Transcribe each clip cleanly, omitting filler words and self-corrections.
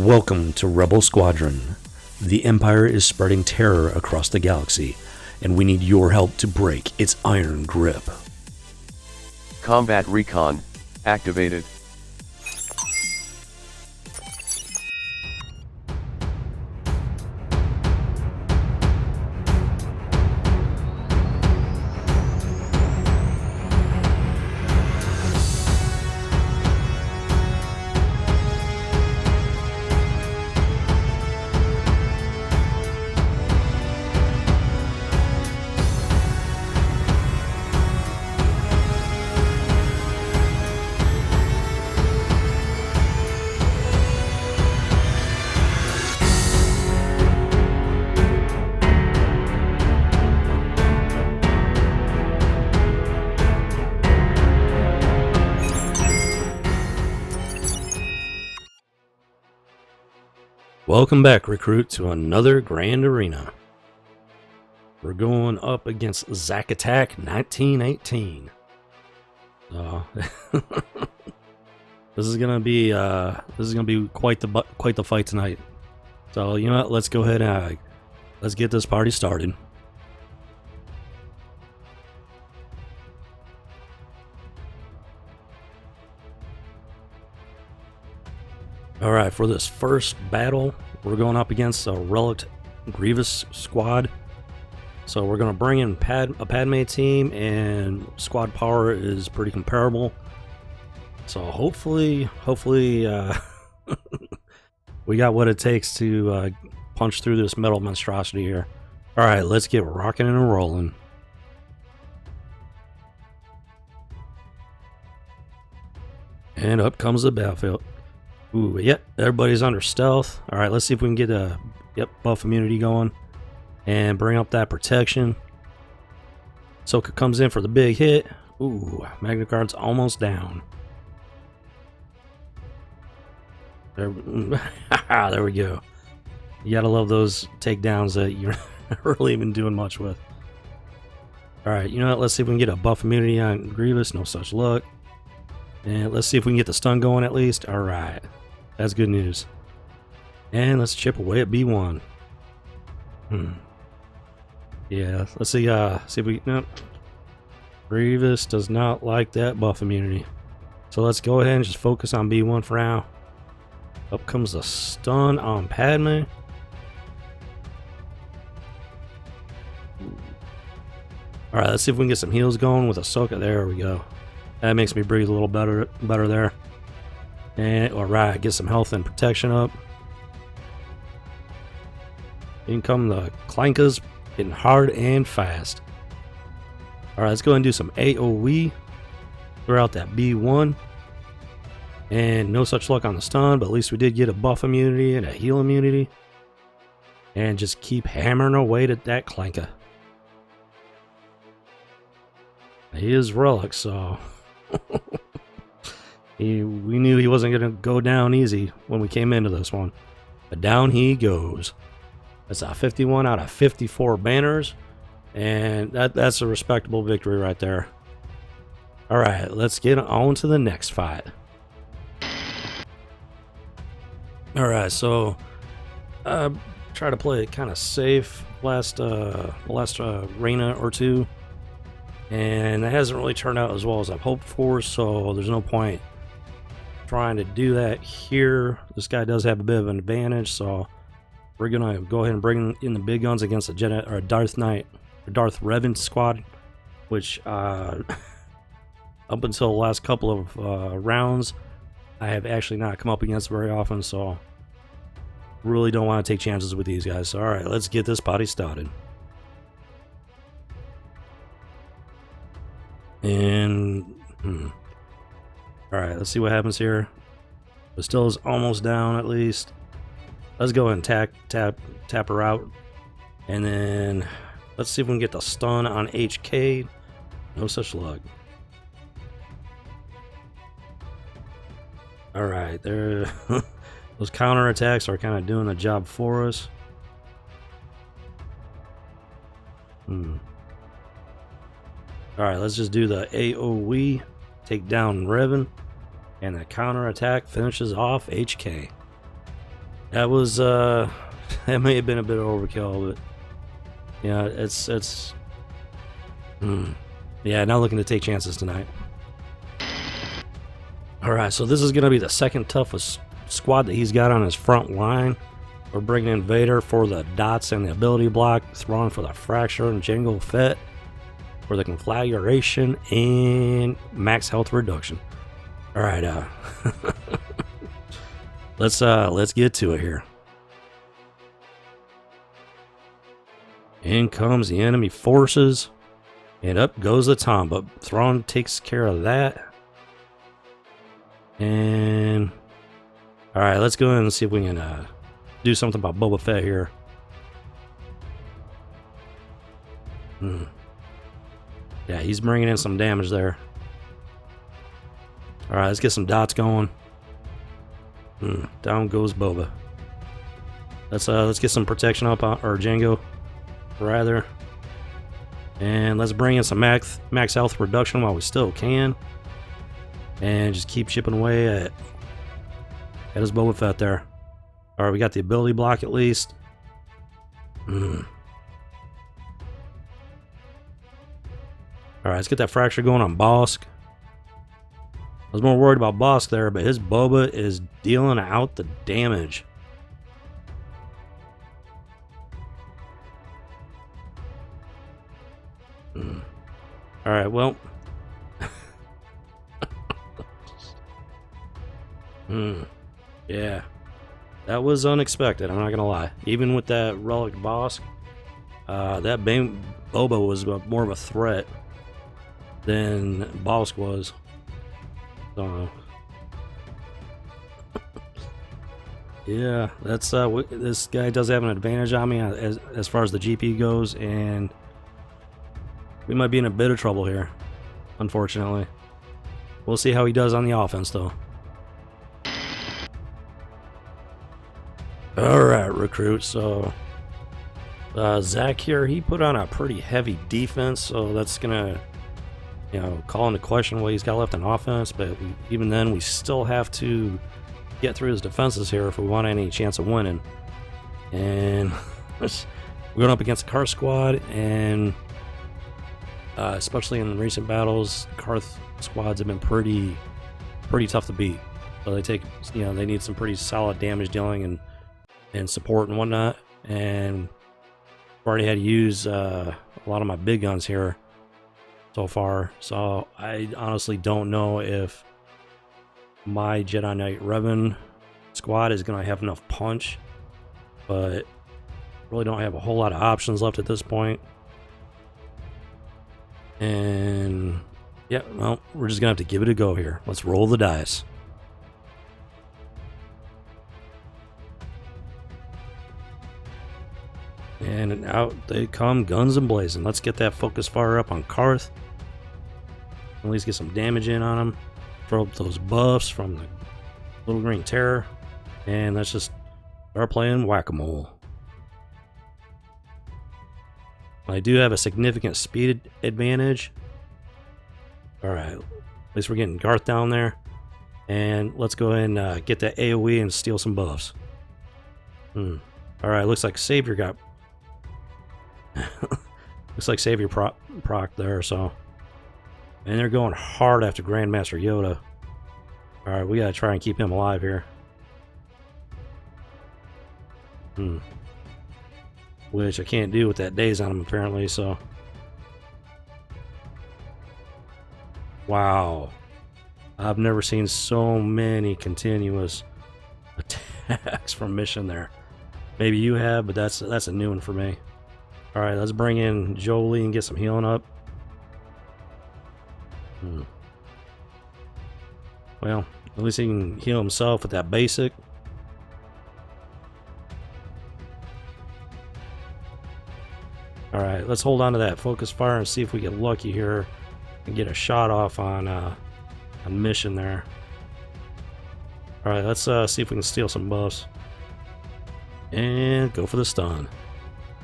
Welcome to Rebel Squadron. The Empire is spreading terror across the galaxy, and we need your help to break its iron grip. Combat Recon activated. Welcome back, recruit, to another grand arena. We're going up against Zack Attack 1918. This is gonna be quite the fight tonight. So you know what? Let's go ahead and let's get this party started. Alright, for this first battle, we're going up against a Relic Grievous squad. So we're going to bring in a Padme team, and squad power is pretty comparable. So hopefully we got what it takes to punch through this metal monstrosity here. Alright, let's get rocking and rolling. And up comes the battlefield. Ooh, yep, everybody's under stealth. Alright, let's see if we can get a buff immunity going and bring up that protection. Soka comes in for the big hit. Ooh, Magna Guard's almost down. There we go. You gotta love those takedowns that you're not really even doing much with. Alright, you know what? Let's see if we can get a buff immunity on Grievous. No such luck. And let's see if we can get the stun going at least. Alright. That's good news. And let's chip away at B1. Yeah, let's see if we... Nope. Grievous does not like that buff immunity. So let's go ahead and just focus on B1 for now. Up comes the stun on Padme. Alright, let's see if we can get some heals going with Ahsoka. There we go. That makes me breathe a little better there. And alright, get some health and protection up. In come the Clankas, hitting hard and fast. Alright, let's go ahead and do some AoE. Throw out that B1. And no such luck on the stun, but at least we did get a buff immunity and a heal immunity. And just keep hammering away at that Clanka. He is Relic, so... we knew he wasn't going to go down easy when we came into this one. But down he goes. That's a 51 out of 54 banners. And that's a respectable victory right there. Alright, let's get on to the next fight. Alright, so... try to play it kind of safe last arena or two. And that hasn't really turned out as well as I've hoped for, so there's no point trying to do that here. This guy does have a bit of an advantage, so we're gonna go ahead and bring in the big guns against a Jedi or a Darth Knight or Darth Revan squad, which up until the last couple of rounds I have actually not come up against very often, so really don't want to take chances with these guys. So, alright, let's get this party started. And alright, let's see what happens here. Bastilla's almost down at least. Let's go ahead and tap her out. And then let's see if we can get the stun on HK. No such luck. Alright, there those counterattacks are kind of doing the job for us. Alright, let's just do the AoE, take down Revan, and the counter attack finishes off HK. That was that may have been a bit of overkill, but yeah, it's yeah, not looking to take chances tonight. Alright, so this is going to be the second toughest squad that he's got on his front line. We're bringing in Vader for the dots and the ability block, Thrawn for the fracture, and Jango Fett for the conflagration and max health reduction. Alright, let's get to it here. In comes the enemy forces, and up goes the Tom, but Thrawn takes care of that. And alright, let's go in and see if we can do something about Boba Fett here. Yeah, he's bringing in some damage there. Alright, let's get some dots going. Down goes Boba. Let's get some protection up on, or Jango, rather. And let's bring in some max health reduction while we still can. And just keep chipping away at his Boba Fett there. Alright, we got the ability block at least. Alright, let's get that fracture going on Bosk. I was more worried about Bosk there, but his Boba is dealing out the damage. Alright, well. Yeah. That was unexpected, I'm not gonna lie. Even with that relic Bosk, that Boba was more of a threat than Bosk was. So, yeah, that's this guy does have an advantage on me as far as the GP goes, and we might be in a bit of trouble here, unfortunately. We'll see how he does on the offense, though. Alright, recruit, so Zach here, he put on a pretty heavy defense, so that's gonna, you know, call into question what he's got left in offense, but even then, we still have to get through his defenses here if we want any chance of winning. And we're going up against the Karth squad, and especially in recent battles, Karth squads have been pretty tough to beat. So they take, you know, they need some pretty solid damage dealing and support and whatnot. And I've already had to use a lot of my big guns here so far, so I honestly don't know if my Jedi Knight Revan squad is going to have enough punch, but really don't have a whole lot of options left at this point. And yeah, well, we're just going to have to give it a go here. Let's roll the dice. And out they come, guns and blazing. Let's get that focus fire up on Karth. At least get some damage in on him. Throw up those buffs from the Little Green Terror. And let's just start playing whack-a-mole. I do have a significant speed advantage. Alright, at least we're getting Garth down there. And let's go ahead and get that AoE and steal some buffs. Alright, looks like Savior got... looks like Savior proc there, so... And they're going hard after Grandmaster Yoda. Alright, we gotta try and keep him alive here. Which I can't do with that daze on him, apparently, so... Wow. I've never seen so many continuous attacks from Mission there. Maybe you have, but that's a new one for me. Alright, let's bring in Jolie and get some healing up. Well, at least he can heal himself with that basic. Alright, let's hold on to that focus fire and see if we get lucky here and get a shot off on Mission there. Alright, let's see if we can steal some buffs. And go for the stun.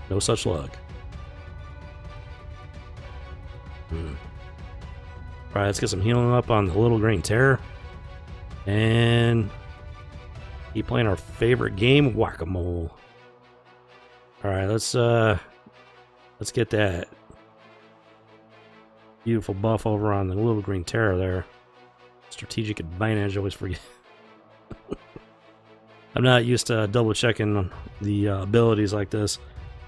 No such luck. Alright, let's get some healing up on the Little Green Terror. And Keep playing our favorite game, whack-a-mole. All right, let's get that beautiful buff over on the little green terror there. Strategic advantage, always forget. I'm not used to double checking the abilities like this,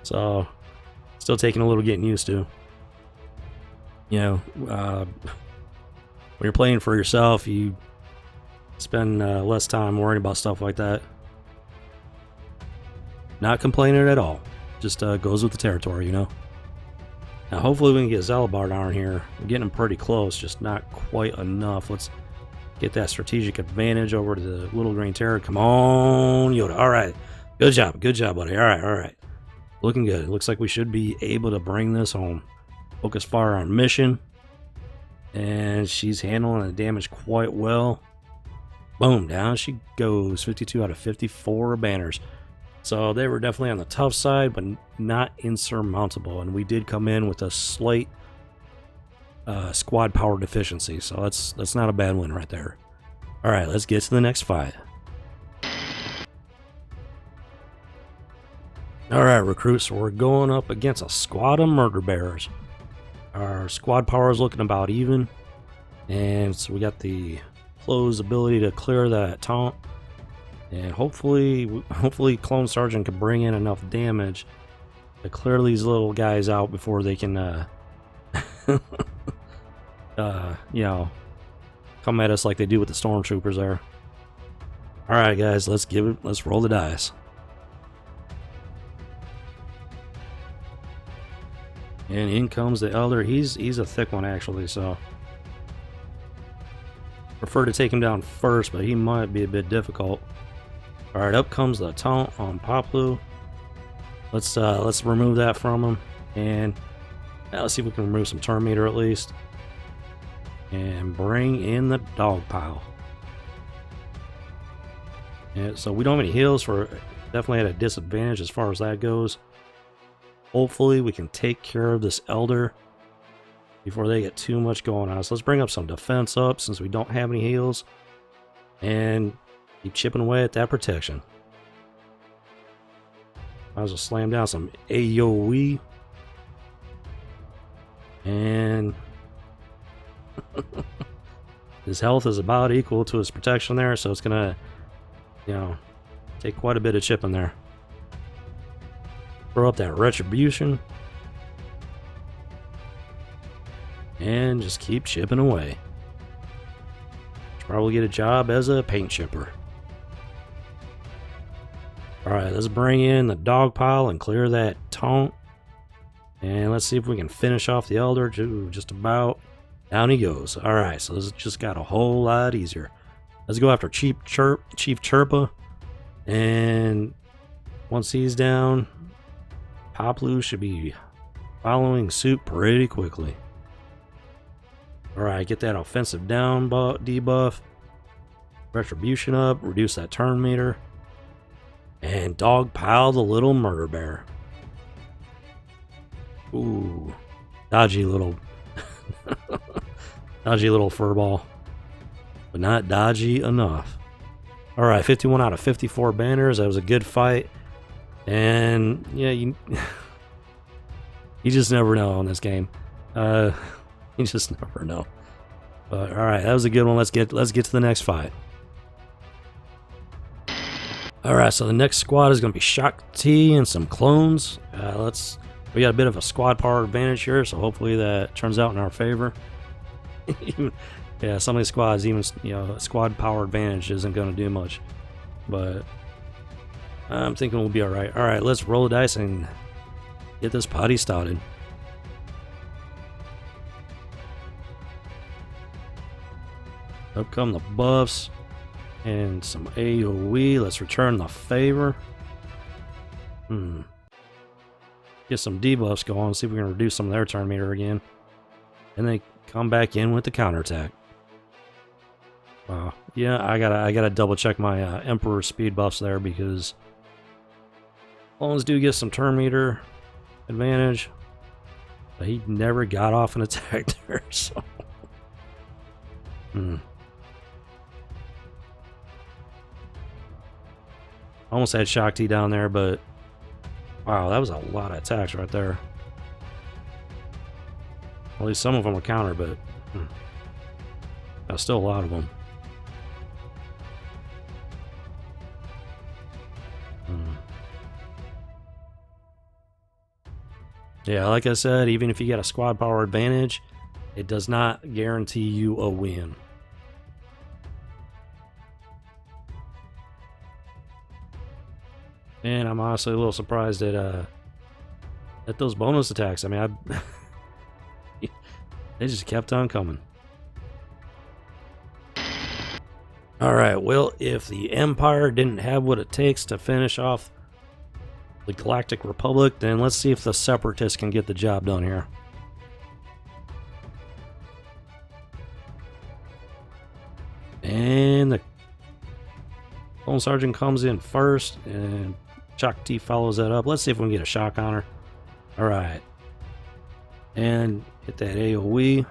so still taking a little getting used to. You know, when you're playing for yourself, you spend less time worrying about stuff like that. Not complaining at all. Just goes with the territory, you know. Now, hopefully we can get Zelabard on here. We're getting him pretty close, just not quite enough. Let's get that strategic advantage over to the little green terror. Come on, Yoda. All right. Good job, buddy. All right. Looking good. It looks like we should be able to bring this home. Focus fire on mission. And she's handling the damage quite well. Boom, down she goes. 52 out of 54 banners. So they were definitely on the tough side, but not insurmountable. And we did come in with a slight squad power deficiency. So that's not a bad win right there. All right, let's get to the next fight. All right, recruits. So we're going up against a squad of murder bearers. Our squad power is looking about even. And so we got the close ability to clear that taunt. And hopefully Clone Sergeant can bring in enough damage to clear these little guys out before they can, you know, come at us like they do with the stormtroopers there. All right, guys, let's roll the dice. And in comes the Elder. He's a thick one actually, so prefer to take him down first, but he might be a bit difficult. All right, up comes the taunt on Poplu. Let's remove that from him, and let's see if we can remove some turn meter at least, and bring in the dog pile. And so we don't have any heals. For definitely at a disadvantage as far as that goes. Hopefully we can take care of this Elder before they get too much going on. So let's bring up some defense up since we don't have any heals, and keep chipping away at that protection. Might as well slam down some AoE. And his health is about equal to his protection there, so it's gonna, you know, take quite a bit of chipping there. Throw up that retribution. And just keep chipping away. Should probably get a job as a paint chipper. Alright, let's bring in the dog pile and clear that taunt. And let's see if we can finish off the Elder. Just about. Down he goes. Alright, so this just got a whole lot easier. Let's go after Chief Chirpa. And once he's down, Poplu should be following suit pretty quickly. Alright, get that offensive down debuff. Retribution up, reduce that turn meter. And dogpile the little murder bear. Ooh, dodgy little furball, but not dodgy enough. All right, 51 out of 54 banners. That was a good fight, and yeah, you just never know in this game. You just never know. But all right, that was a good one. Let's get to the next fight. Alright, so the next squad is going to be Shakti and some clones. We got a bit of a squad power advantage here, so hopefully that turns out in our favor. Yeah, some of these squads, even, you know, squad power advantage isn't going to do much. But I'm thinking we'll be alright. Alright, let's roll the dice and get this party started. Up come the buffs. And some AoE. Let's return the favor. Get some debuffs going. See if we can reduce some of their turn meter again. And they come back in with the counterattack. Wow. Yeah, I gotta double check my Emperor speed buffs there, because clones do get some turn meter advantage, but he never got off an attack there. So. Almost had Shock T down there, but wow, that was a lot of attacks right there. At least some of them were counter, but that's still a lot of them. Yeah, like I said, even if you get a squad power advantage, it does not guarantee you a win. And I'm honestly a little surprised at those bonus attacks. I mean, they just kept on coming. Alright, well, if the Empire didn't have what it takes to finish off the Galactic Republic, then let's see if the Separatists can get the job done here. And the Clone Sergeant comes in first, and Shock T follows that up. Let's see if we can get a shock on her. Alright. And hit that AoE.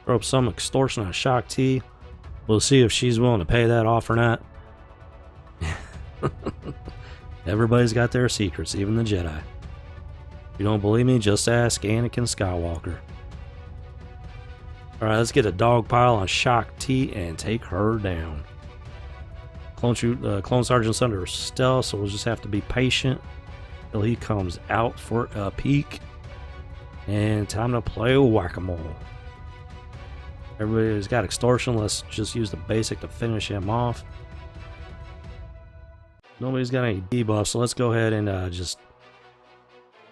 Throw up some extortion on Shock T. We'll see if she's willing to pay that off or not. Everybody's got their secrets, even the Jedi. If you don't believe me, just ask Anakin Skywalker. Alright, let's get a dog pile on Shock T and take her down. Clone Sergeant's under stealth, so we'll just have to be patient till he comes out for a peek. And time to play whack-a-mole. Everybody's got extortion. Let's just use the basic to finish him off. Nobody's got any debuffs, so let's go ahead and just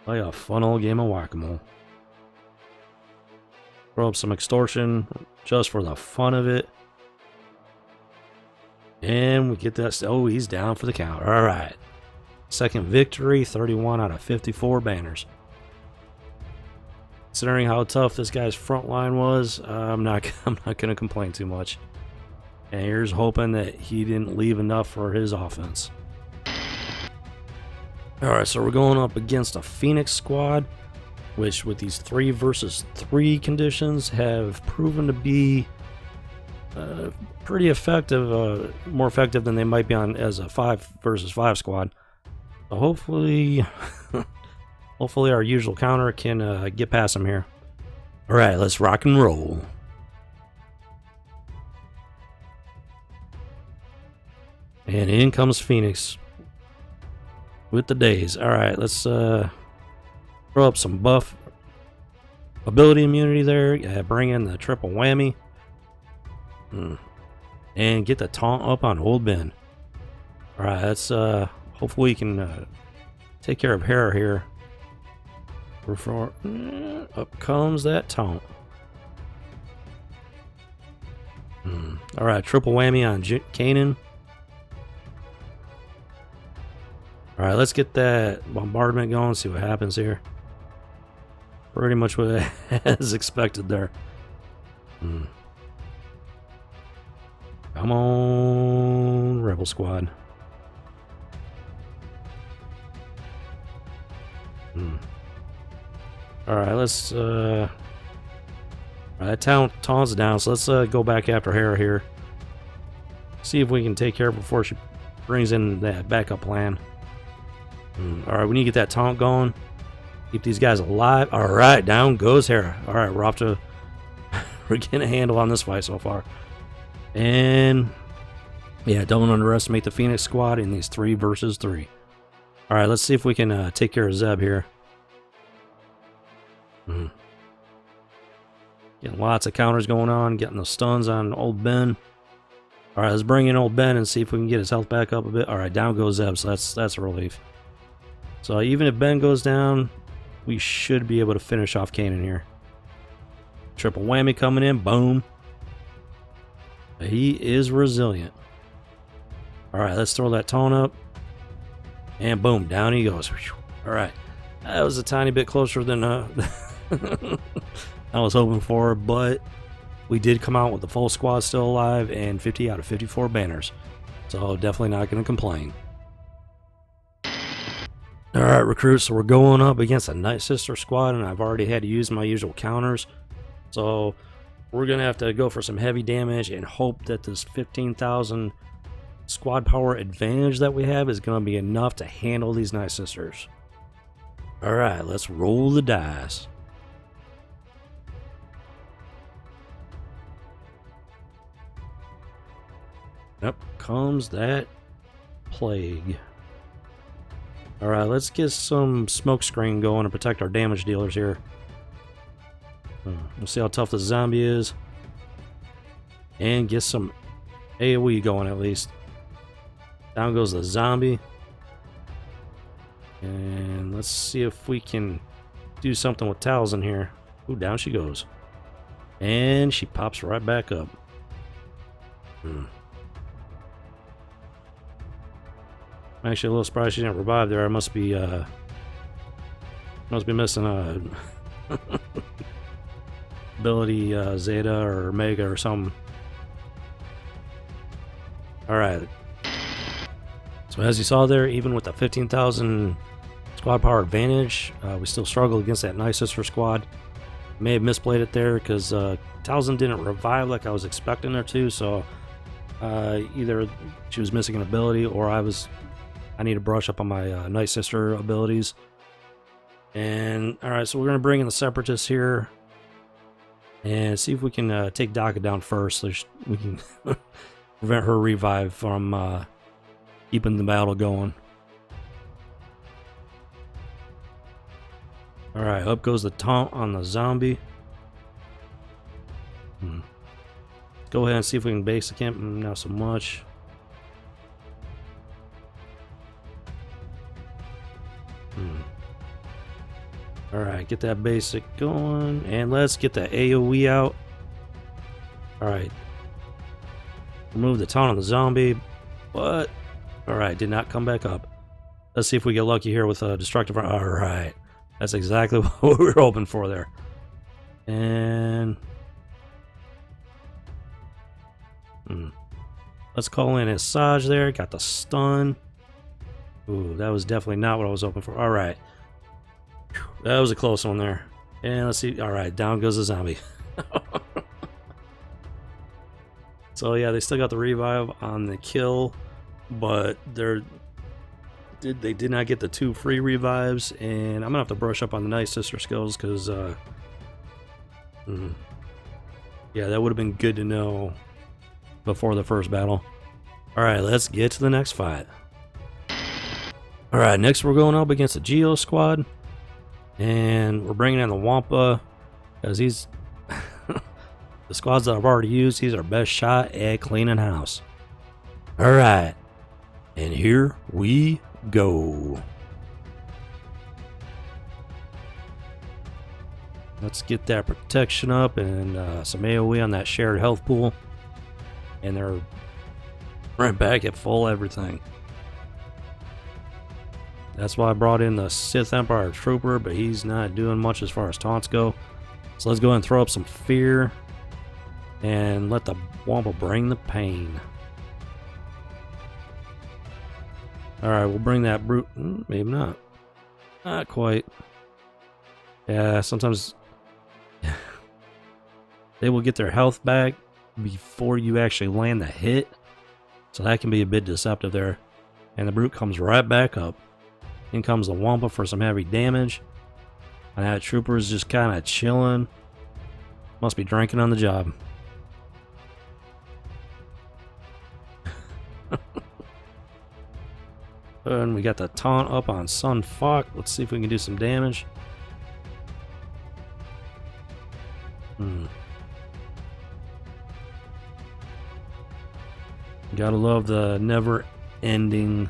play a fun old game of whack-a-mole. Throw up some extortion just for the fun of it. And we get that. Oh, he's down for the count. Alright. Second victory, 31 out of 54 banners. Considering how tough this guy's front line was, I'm not going to complain too much. And here's hoping that he didn't leave enough for his offense. Alright, so we're going up against a Phoenix squad, which with these 3 versus 3 conditions have proven to be pretty effective, more effective than they might be on as a 5 versus 5 squad. So hopefully, hopefully our usual counter can get past them here. Alright, let's rock and roll. And in comes Phoenix with the days. Alright, let's throw up some buff ability immunity there. Bring in the triple whammy. And get the taunt up on Old Ben. Alright, let's hopefully we can take care of Hera here. Before up comes that taunt. Alright, triple whammy on Kanan. Alright, let's get that bombardment going, see what happens here. Pretty much what as expected there. Come on, Rebel Squad. Alright, let's that taunt's down, so let's go back after Hera here. See if we can take care of her before she brings in that backup plan. Alright, we need to get that taunt going. Keep these guys alive. Alright, down goes Hera. Alright, we're off to we're getting a handle on this fight so far. And yeah, don't underestimate the Phoenix squad in these 3 versus 3. Alright, let's see if we can take care of Zeb here. Getting lots of counters going on, getting the stuns on Old Ben. Alright, let's bring in Old Ben and see if we can get his health back up a bit. Alright, down goes Zeb, so that's a relief. So even if Ben goes down, we should be able to finish off Kanan here. Triple whammy coming in, boom. He is resilient. Alright, let's throw that taunt up. And boom, down he goes. Alright, that was a tiny bit closer than I was hoping for, but we did come out with the full squad still alive and 50 out of 54 banners. So definitely not going to complain. Alright, recruits, so we're going up against a Night Sister squad, and I've already had to use my usual counters. So we're going to have to go for some heavy damage and hope that this 15,000 squad power advantage that we have is going to be enough to handle these Night Sisters. Alright, let's roll the dice. Up comes that plague. Alright, let's get some smoke screen going to protect our damage dealers here. We'll see how tough the zombie is. And get some AoE going at least. Down goes the zombie. And let's see if we can do something with Talzin here. Ooh, down she goes. And she pops right back up. I'm actually a little surprised she didn't revive there. I must be missing a ability Zeta or Mega or something. Alright. So as you saw there, even with the 15,000 squad power advantage, we still struggle against that Night Sister squad. May have misplayed it there because Talzin didn't revive like I was expecting her to, so either she was missing an ability or I need to brush up on my Night Sister abilities. And alright, so we're going to bring in the Separatists here and see if we can take Daka down first so we can prevent her revive from keeping the battle going. Alright, up goes the taunt on the zombie. Go ahead and see if we can base the camp. Not so much. Alright, get that basic going. And let's get the AoE out. Alright. Remove the taunt on the zombie. But, alright, did not come back up. Let's see if we get lucky here with a destructive. Alright. That's exactly what we were hoping for there. And let's call in Asajj there. Got the stun. Ooh, that was definitely not what I was hoping for. Alright. That was a close one there. And let's see. Alright, down goes the zombie. So yeah, they still got the revive on the kill, but they did not get the 2 free revives, and I'm gonna have to brush up on the Night Sister skills because yeah, that would have been good to know before the first battle. Alright, let's get to the next fight. Alright, next we're going up against the Geo squad, and we're bringing in the Wampa because he's the squads that I've already used. He's our best shot at cleaning house. Alright, and here we go. Let's get that protection up and some AoE on that shared health pool. And they're right back at full everything. That's why I brought in the Sith Empire Trooper, but he's not doing much as far as taunts go. So let's go ahead and throw up some fear and let the Wampa bring the pain. Alright, we'll bring that brute. Maybe not. Not quite. Yeah, sometimes they will get their health back before you actually land the hit. So that can be a bit deceptive there. And the brute comes right back up. In comes the Wampa for some heavy damage. And that trooper is just kind of chilling. Must be drinking on the job. And we got the taunt up on Sun Fuck. Let's see if we can do some damage. Gotta love the never-ending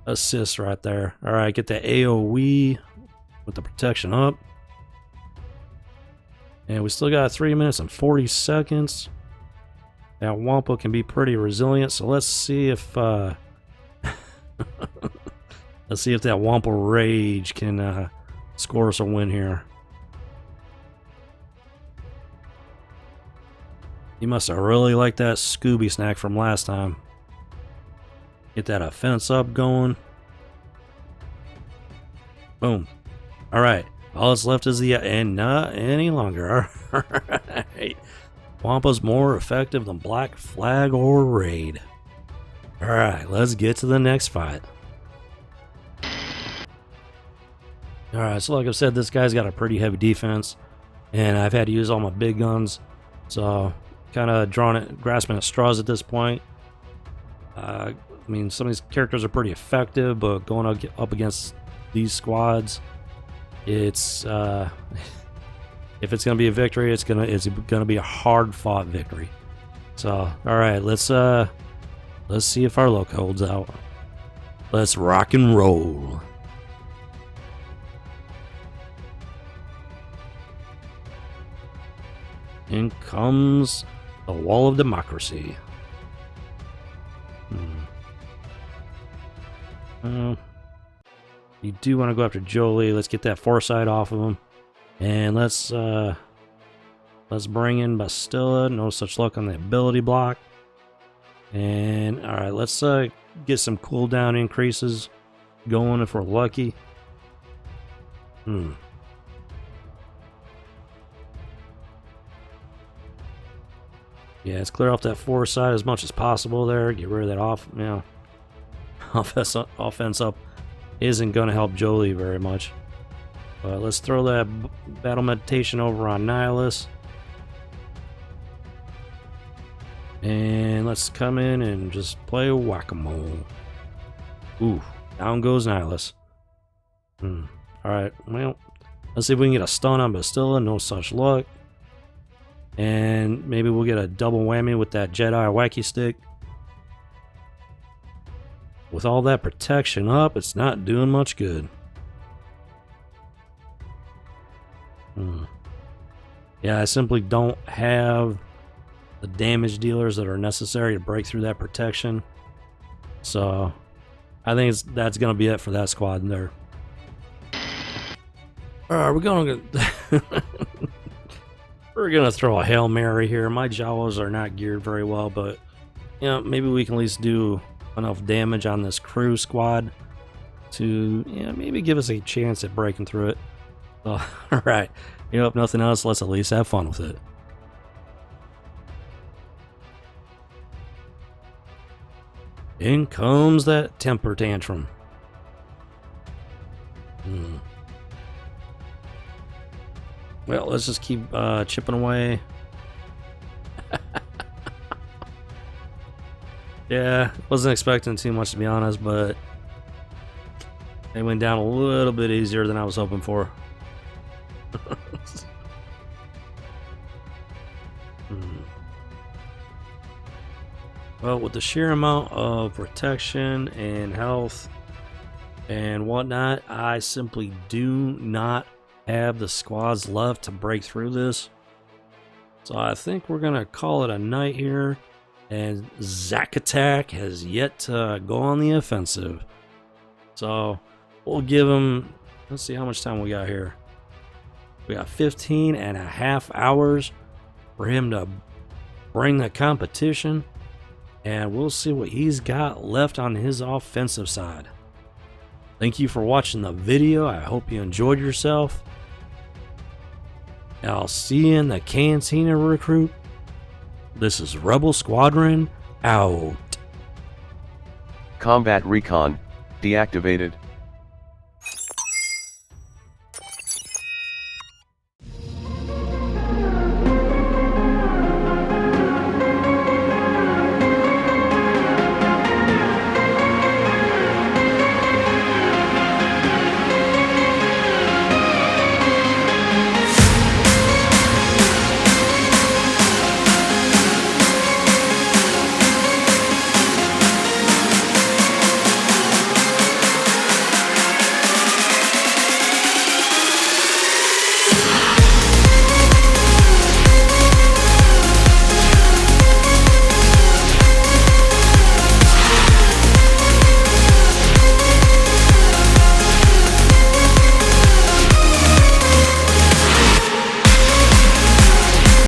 assist right there. Alright, get the AoE with the protection up. And we still got 3 minutes and 40 seconds. That Wampa can be pretty resilient, so let's see if let's see if that Wampa Rage can score us a win here. He must have really liked that Scooby snack from last time. Get that offense up going. Boom. Alright. All that's left is the and not any longer. Alright. Wampa's more effective than Black Flag or Raid. Alright, let's get to the next fight. Alright, so like I said, this guy's got a pretty heavy defense, and I've had to use all my big guns, so kind of grasping at straws at this point. I mean, some of these characters are pretty effective, but going up against these squads, it's if it's gonna be a victory, it's gonna be a hard-fought victory. So, all right, let's see if our luck holds out. Let's rock and roll. In comes the Wall of Democracy. You do want to go after Jolie. Let's get that foresight off of him, and let's bring in Bastilla. No such luck on the ability block. And all right, let's get some cooldown increases going if we're lucky. Yeah, let's clear off that foresight as much as possible there. Get rid of that offense up isn't going to help Jolie very much. But let's throw that battle meditation over on Nihilus. And let's come in and just play whack-a-mole. Ooh, down goes Nihilus. Alright, well, let's see if we can get a stun on Bastilla. No such luck. And maybe we'll get a double whammy with that Jedi wacky stick. With all that protection up, it's not doing much good. Yeah, I simply don't have the damage dealers that are necessary to break through that protection. So, I think that's going to be it for that squad in there. Alright, we're going to throw a Hail Mary here. My Jawas are not geared very well, but you know, maybe we can at least do enough damage on this crew squad to maybe give us a chance at breaking through it. So, alright, if nothing else, let's at least have fun with it. In comes that temper tantrum. Well, let's just keep chipping away. Yeah, wasn't expecting too much, to be honest, but they went down a little bit easier than I was hoping for. Well, with the sheer amount of protection and health and whatnot, I simply do not have the squads left to break through this. So I think we're gonna call it a night here, and Zack Attack has yet to go on the offensive. So we'll give him, let's see how much time we got here. We got 15.5 hours for him to bring the competition, and we'll see what he's got left on his offensive side. Thank you for watching the video. I hope you enjoyed yourself. I'll see you in the Cantina Recruit. This is Rebel Squadron out. Combat Recon deactivated.